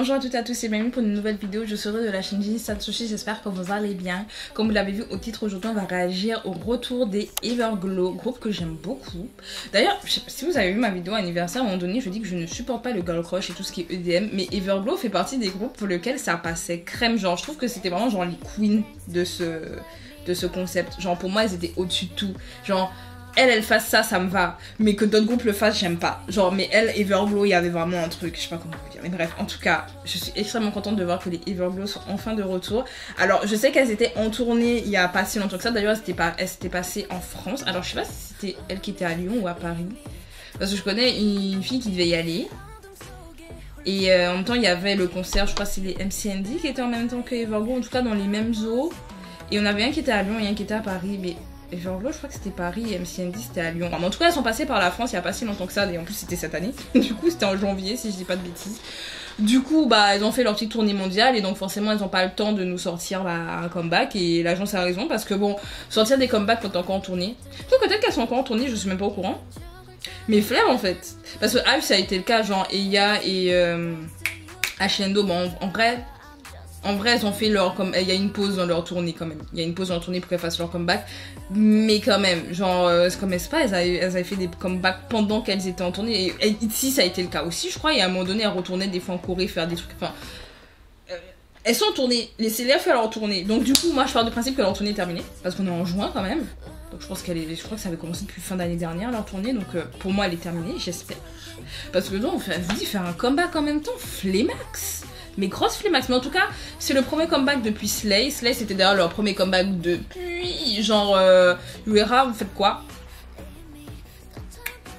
bonjour à toutes et à tous et bienvenue pour une nouvelle vidéo. Je serai de la chaîne Ginny Satsushi, j'espère que vous allez bien. Comme vous l'avez vu au titre, aujourd'hui on va réagir au retour des Everglow, groupe que j'aime beaucoup. D'ailleurs, je sais pas si vous avez vu ma vidéo anniversaire, à un moment donné je dis que je ne supporte pas le girl crush et tout ce qui est EDM, mais Everglow fait partie des groupes pour lesquels ça passait crème. Genre je trouve que c'était vraiment genre les queens de ce concept. Genre pour moi elles étaient au-dessus de tout. Genre elle fasse ça, ça me va. Mais que d'autres groupes le fassent, j'aime pas. Genre, mais elle, Everglow, il y avait vraiment un truc. Je sais pas comment vous dire. Mais bref, en tout cas, je suis extrêmement contente de voir que les Everglow sont enfin de retour. Alors, je sais qu'elles étaient en tournée il y a pas si longtemps que ça. D'ailleurs, elles s'étaient passées en France. Alors, je sais pas si c'était elle qui était à Lyon ou à Paris. Parce que je connais une fille qui devait y aller. Et en même temps, il y avait le concert, je crois que c'est les MCND qui étaient en même temps que Everglow. En tout cas, dans les mêmes eaux. Et on avait un qui était à Lyon et un qui était à Paris. Mais Everglow, je crois que c'était Paris et MCND c'était à Lyon. Enfin, en tout cas, elles sont passées par la France il y a pas si longtemps que ça, et en plus c'était cette année. Du coup, c'était en janvier si je dis pas de bêtises. Du coup, bah, elles ont fait leur petite tournée mondiale et donc forcément, elles ont pas le temps de nous sortir un comeback. Et l'agence a raison parce que bon, sortir des comebacks quand t'es encore en tournée. Donc peut-être qu'elles sont encore en tournée, je suis même pas au courant. Mais flemme en fait. Parce que Hype, ça a été le cas, genre Eya et H&M, bon, en vrai, elles ont fait leur... Il y a une pause dans leur tournée quand même. Il y a une pause dans leur tournée pour qu'elles fassent leur comeback. Mais quand même, genre, comme elles avaient fait des comebacks pendant qu'elles étaient en tournée. Et ici, ça a été le cas aussi, je crois. Et à un moment donné, elles retournaient des fois en Corée faire des trucs... Enfin, elles sont en tournée. Les CLF fait leur tournée. Donc du coup, moi, je pars du principe que leur tournée est terminée. Parce qu'on est en juin quand même. Donc je crois que ça avait commencé depuis fin d'année dernière, leur tournée. Donc pour moi, elle est terminée, j'espère. Parce que donc, on se dit faire un comeback en même temps, flémax. Mais grosse flémax, mais en tout cas c'est le premier comeback depuis Slay. Slay c'était d'ailleurs leur premier comeback depuis genre Uera, vous faites quoi?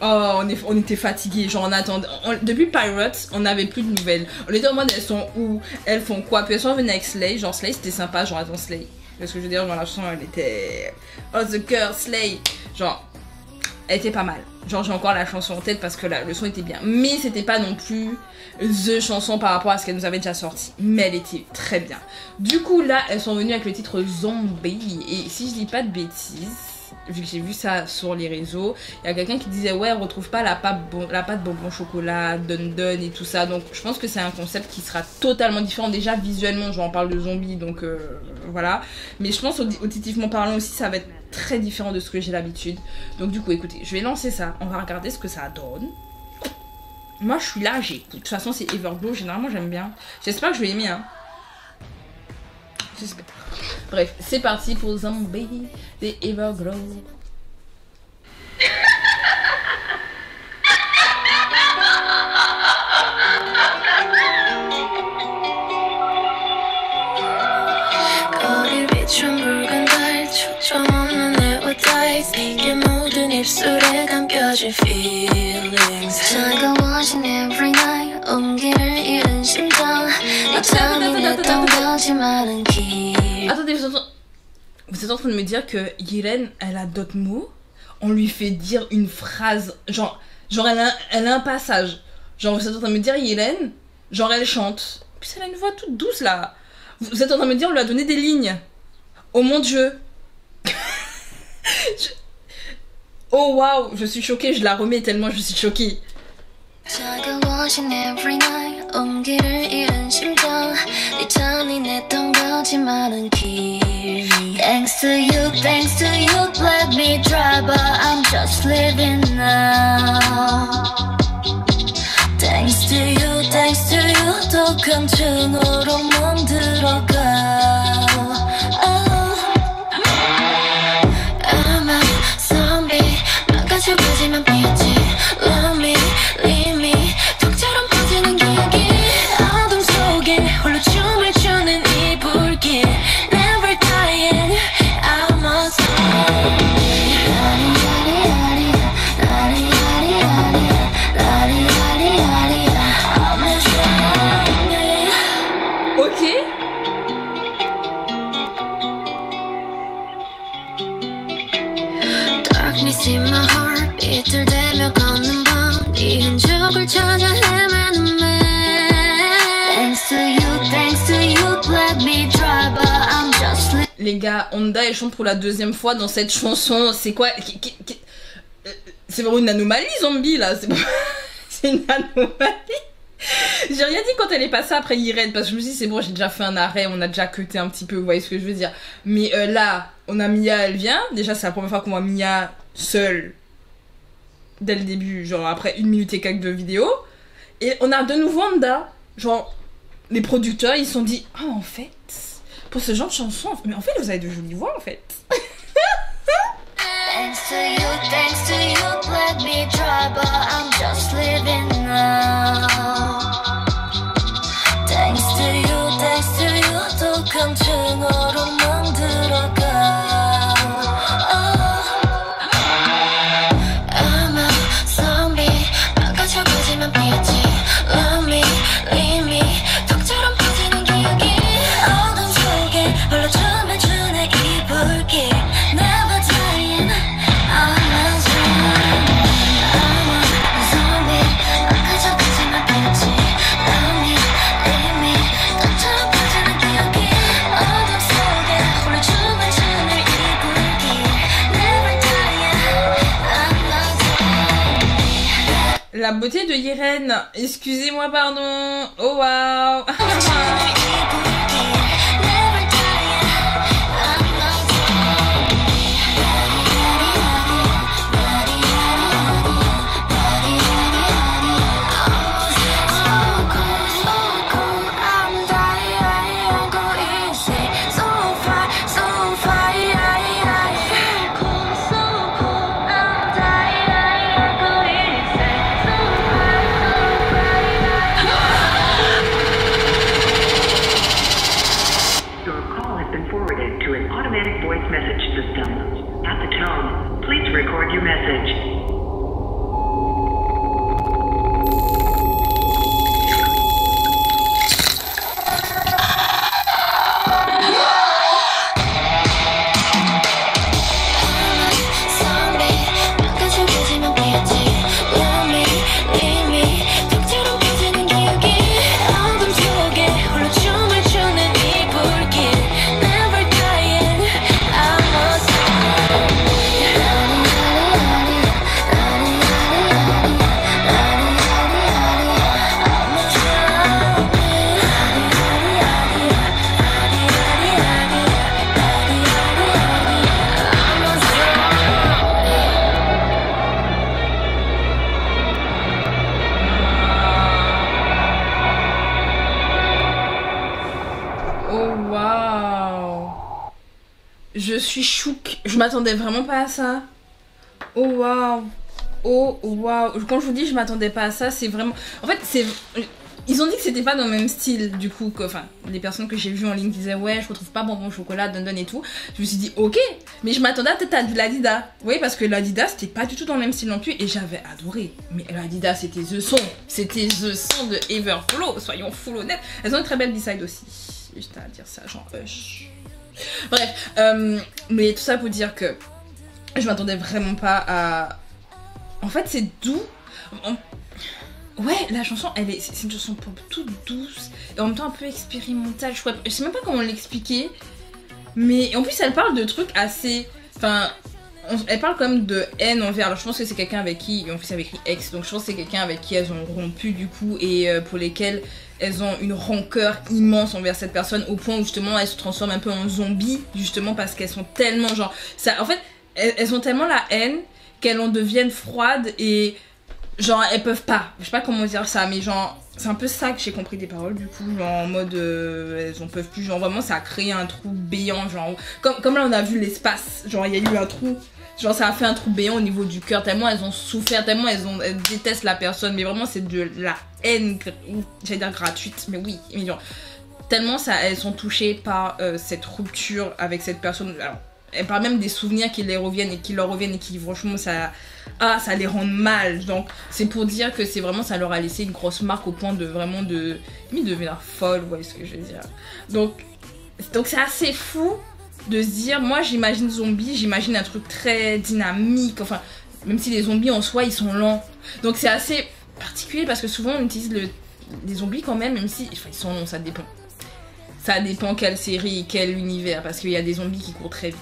Oh on était fatigués, genre on attendait, depuis Pirates on n'avait plus de nouvelles. On était en mode elles sont où? Elles font quoi? Puis elles sont venues avec Slay, genre Slay c'était sympa, genre attends Slay. Parce que je veux dire genre la chanson elle était... Oh the girl Slay. Genre elle était pas mal. Genre j'ai encore la chanson en tête parce que le son était bien. Mais c'était pas non plus the chanson par rapport à ce qu'elle nous avait déjà sorti. Mais elle était très bien. Du coup là elles sont venues avec le titre Zombie. Et si je dis pas de bêtises, vu que j'ai vu ça sur les réseaux, il y a quelqu'un qui disait ouais elle retrouve pas la pâte bonbon chocolat, dun et tout ça. Donc je pense que c'est un concept qui sera totalement différent. Déjà visuellement genre on parle de zombies donc voilà. Mais je pense auditivement parlant aussi ça va être très différent de ce que j'ai l'habitude. Donc du coup écoutez, je vais lancer ça, on va regarder ce que ça donne. Moi je suis là, j'écoute. De toute façon c'est Everglow, généralement j'aime bien. J'espère que je vais aimer hein. J'espère. Bref, c'est parti pour Zombie des Everglow. 입술에 감겨진 feelings 차가워진 every night 온기를 잃은 심장 이tam이 냈던 거짓말은 기. Attendez, vous êtes en train de me dire que Yiren elle a d'autres mots? On lui fait dire une phrase, genre elle a un passage. Genre vous êtes en train de me dire Yiren, genre elle chante. Puis elle a une voix toute douce là. Vous êtes en train de me dire on lui a donné des lignes. Oh mon dieu. Oh waouh, je suis choquée, je la remets tellement je suis choquée. 차가워진 every night 온기를 잃은 심장 네 탐이 냈던 거짓말은 길. Thanks to you, let me try but I'm just living now. Thanks to you 더 큰 층으로 멈들어가. 가지만 보였지 Love me, leave me 톡처럼 퍼지는 기억이 어둠 속에 홀로 춤을 추는 이 불길 Never dying, I'm a Ok. Darkness in my heart 이틀대며 걷는 밤 네 흔적을 찾아 헤매는 매. Thanks to you, let me try but I'm just Les gars, Honda elle chante pour la deuxième fois dans cette chanson. C'est quoi? C'est vraiment une anomalie Zombie là. C'est une anomalie. J'ai rien dit quand elle est passée après Irène, parce que je me suis dit, c'est bon, j'ai déjà fait un arrêt, on a déjà cuté un petit peu, vous voyez ce que je veux dire. Mais là, on a Mia, elle vient. Déjà, c'est la première fois qu'on voit Mia seule, dès le début, genre après 1 minute et quelques de vidéo. Et on a de nouveau Wanda. Genre, les producteurs, ils se sont dit, ah, en fait, pour ce genre de chanson, mais en fait, vous avez de jolies voix, en fait. Thanks to you, let me try, but I'm just living now. Thanks to you, 또 감정으로 만들어가. I'm a zombie, 망가져가지만 피했지. Love me, leave me, 덕처럼 퍼지는 기억이 어둠 속에 홀로 춤을 추네 이 불길. Never dying, I'm a zombie. I'm a zombie, 망가져가지만 피했지. Love me, leave me, 덕처럼 퍼지는 기억이 어둠 속에 홀로 춤을 추네 이 불길. Never dying, I'm a zombie. La beauté de Irène, excusez-moi, pardon. Oh waouh. Your call has been forwarded to an automatic voice message system. At the tone, please record your message. Zombie, 망가져가지만 피했지. Love me, leave me, 덕처럼 퍼지는 기억이 어둠 속에 홀로 춤을 추는 이 불길. Never dying, I'm a zombie. Oh waouh. Je suis chouque. Je m'attendais vraiment pas à ça. Oh waouh. Oh waouh. Quand je vous dis je m'attendais pas à ça, c'est vraiment... En fait, c'est... Ils ont dit que c'était pas dans le même style, du coup, que, enfin, les personnes que j'ai vues en ligne disaient ouais, je retrouve pas bonbon chocolat, don et tout. Je me suis dit ok, mais je m'attendais à peut-être à de l'Adidas. Oui, parce que l'Adidas c'était pas du tout dans le même style non plus et j'avais adoré. Mais l'Adidas c'était The Son de Everflow, soyons full honnêtes. Elles ont une très belle B-side aussi, juste à dire ça, genre Hush. Bref, mais tout ça pour dire que je m'attendais vraiment pas à... En fait c'est doux. Ouais, la chanson, c'est une chanson pop toute douce et en même temps un peu expérimentale. Je sais même pas comment l'expliquer, mais en plus elle parle de trucs assez... Enfin, elle parle quand même de haine envers... Alors je pense que c'est quelqu'un avec qui... En plus c'est avec ex, donc je pense que c'est quelqu'un avec qui elles ont rompu du coup et pour lesquels elles ont une rancœur immense envers cette personne au point où justement elles se transforment un peu en zombies justement parce qu'elles sont tellement genre... Ça, en fait, elles ont tellement la haine qu'elles en deviennent froides et... Genre elles peuvent pas, je sais pas comment dire ça, mais genre c'est un peu ça que j'ai compris des paroles du coup, genre en mode elles en peuvent plus, genre vraiment ça a créé un trou béant, genre comme là on a vu l'espace, genre il y a eu un trou, genre ça a fait un trou béant au niveau du cœur, tellement elles ont souffert, tellement elles détestent la personne, mais vraiment c'est de la haine, j'allais dire gratuite, mais oui, mais genre tellement ça, elles sont touchées par cette rupture avec cette personne. Alors, elle parle même des souvenirs qui leur reviennent et qui franchement ça les rend mal. Donc c'est pour dire que c'est vraiment ça leur a laissé une grosse marque au point de vraiment de devenir folle, vous voyez ce que je veux dire. Donc c'est assez fou de se dire, moi j'imagine zombie, j'imagine un truc très dynamique, enfin même si les zombies en soi ils sont lents. Donc c'est assez particulier parce que souvent on utilise les zombies quand même si enfin, ils sont longs, ça dépend. Ça dépend quelle série, quel univers, parce qu'il y a des zombies qui courent très vite.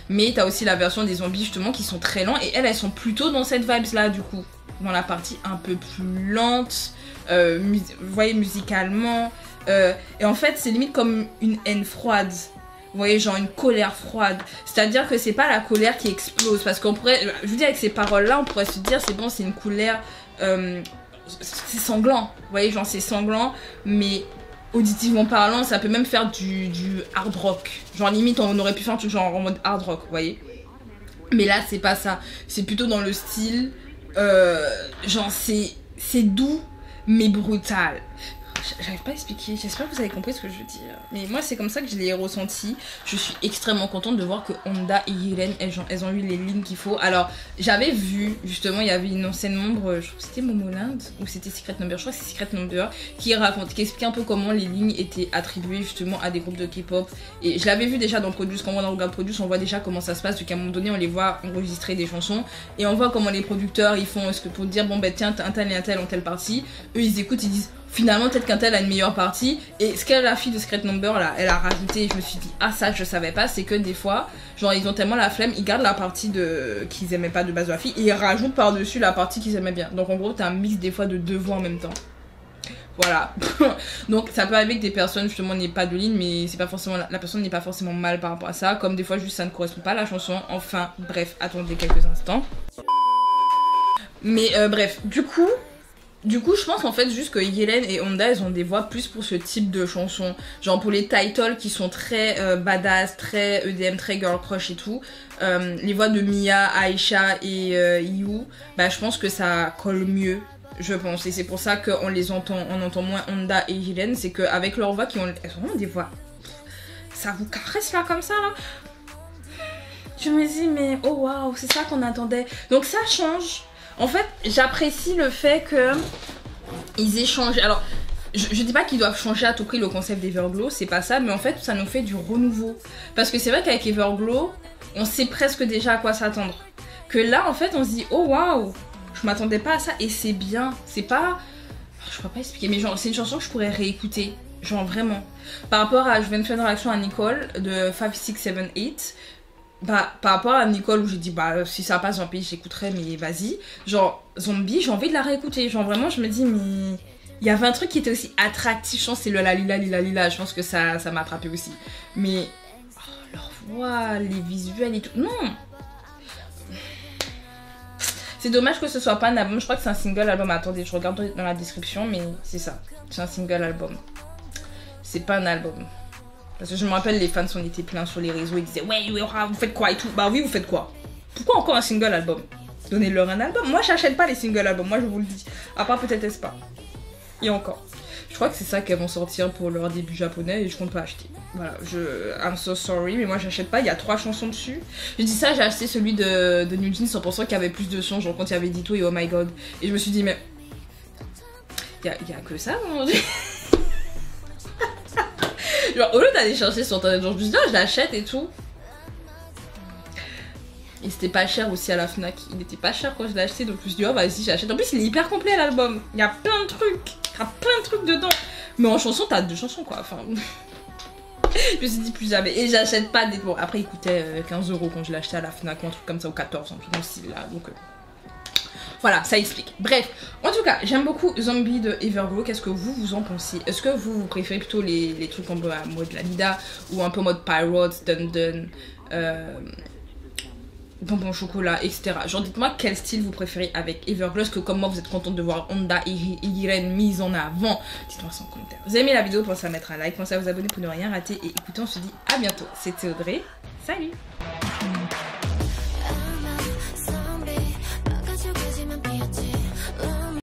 Mais t'as aussi la version des zombies justement qui sont très lents et elles sont plutôt dans cette vibes là du coup. dans la partie un peu plus lente, vous voyez, musicalement. Et en fait, c'est limite comme une haine froide. Vous voyez, genre une colère froide. C'est-à-dire que c'est pas la colère qui explose. Parce qu'on pourrait, je vous dis, avec ces paroles-là, on pourrait se dire, c'est bon, c'est une colère, c'est sanglant. Vous voyez, genre c'est sanglant, mais auditivement parlant, ça peut même faire du hard rock. Genre limite, on aurait pu faire un truc genre en mode hard rock, vous voyez. Mais là, c'est pas ça. C'est plutôt dans le style, genre c'est doux, mais brutal. J'arrive pas à expliquer, j'espère que vous avez compris ce que je veux dire. Mais moi c'est comme ça que je l'ai ressenti. Je suis extrêmement contente de voir que Honda et Yiren, elles ont eu les lignes qu'il faut. Alors j'avais vu, justement, il y avait une ancienne membre, je crois que c'était Momoland ou c'était Secret Number, je crois que c'est Secret Number, qui expliquait un peu comment les lignes étaient attribuées justement à des groupes de K-pop. Et je l'avais vu déjà dans Produce, quand on va dans Regarde Produce, on voit déjà comment ça se passe, vu qu'à un moment donné on les voit enregistrer des chansons et on voit comment les producteurs ils font, ce que pour dire bon ben tiens un tel et un tel ont telle partie, eux ils écoutent, ils disent finalement peut-être qu'un tel a une meilleure partie. Et ce qu'elle, la fille de Secret Number là, elle a rajouté, et je me suis dit ah ça je savais pas, c'est que des fois genre ils ont tellement la flemme, ils gardent la partie qu'ils aimaient pas de base de la fille et ils rajoutent par dessus la partie qu'ils aimaient bien. Donc en gros t'as un mix des fois de deux voix en même temps. Voilà. Donc ça peut arriver que des personnes justement n'aient pas de ligne, mais c'est pas forcément la personne n'est pas forcément mal par rapport à ça, comme des fois juste ça ne correspond pas à la chanson. Enfin bref, attendez quelques instants. Mais bref, du coup je pense en fait juste que Yiren et Honda elles ont des voix plus pour ce type de chansons. Genre pour les titles qui sont très badass, très EDM, très girl crush et tout. Les voix de Mia, Aisha et Yu, bah je pense que ça colle mieux, je pense. Et c'est pour ça qu'on les entend, on entend moins Honda et Yiren. C'est qu'avec leur voix, elles ont vraiment des voix. Ça vous caresse là comme ça là. Je me dis mais oh waouh, c'est ça qu'on attendait. Donc ça change. En fait, j'apprécie le fait que ils échangent. Alors, je dis pas qu'ils doivent changer à tout prix le concept d'Everglow, c'est pas ça, mais en fait, ça nous fait du renouveau. Parce que c'est vrai qu'avec Everglow, on sait presque déjà à quoi s'attendre. Que là, en fait, on se dit, oh waouh, je m'attendais pas à ça, et c'est bien. C'est pas. Je pourrais pas expliquer, mais genre, c'est une chanson que je pourrais réécouter. Genre, vraiment. Par rapport à. Je viens de faire une réaction à Nicole de 5, 6, 7, 8. Bah, par rapport à Nicole où j'ai dit bah si ça passe dans le pays j'écouterai mais vas-y, genre Zombie j'ai envie de la réécouter, genre vraiment je me dis mais il y avait un truc qui était aussi attractif, je pense c'est le la lila, je pense que ça m'a attrapé aussi, mais oh, leur voix, les visuels et tout, non, c'est dommage que ce soit pas un album, je crois que c'est un single album, attendez je regarde dans la description mais c'est ça, c'est un single album, c'est pas un album. Parce que je me rappelle, les fans s'en étaient pleins sur les réseaux, ils disaient ouais, vous faites quoi et tout. Bah oui, vous faites quoi? Pourquoi encore un single album? Donnez-leur un album. Moi, j'achète pas les single albums, moi je vous le dis. À part peut-être Espa. Et encore. Je crois que c'est ça qu'elles vont sortir pour leur début japonais et je compte pas acheter. Voilà, I'm so sorry, mais moi j'achète pas, il y a 3 chansons dessus. Je dis ça, j'ai acheté celui de New Jeans en pensant qu'il y avait plus de sons, genre quand il y avait Ditto et Oh My God. Et je me suis dit, mais. Il y a que ça, mon dieu. Genre au lieu d'aller chercher sur internet, genre je me suis dit je l'achète et tout. Et c'était pas cher aussi à la Fnac, il était pas cher quand je l'ai acheté donc je me suis dit oh vas-y j'achète. En plus il est hyper complet l'album, il y a plein de trucs, dedans. Mais en chanson t'as 2 chansons quoi, enfin. Je me suis dit plus jamais, et j'achète pas des... Bon après il coûtait 15 € quand je l'ai acheté à la Fnac ou un truc comme ça, ou 14, un truc dans ce style là, donc... Voilà, ça explique. Bref, en tout cas, j'aime beaucoup Zombie de Everglow. Qu'est-ce que vous en pensez? Est-ce que vous préférez plutôt les trucs un peu à mode Lalida ou un peu mode Pirates, Dun bonbon chocolat, etc. Genre dites-moi quel style vous préférez avec Everglow. Est-ce que comme moi vous êtes contente de voir Honda et Yiren mise en avant? Dites-moi ça en commentaire. Vous avez aimé la vidéo, pensez à mettre un like, pensez à vous abonner pour ne rien rater. Et écoutez, on se dit à bientôt. C'était Audrey. Salut!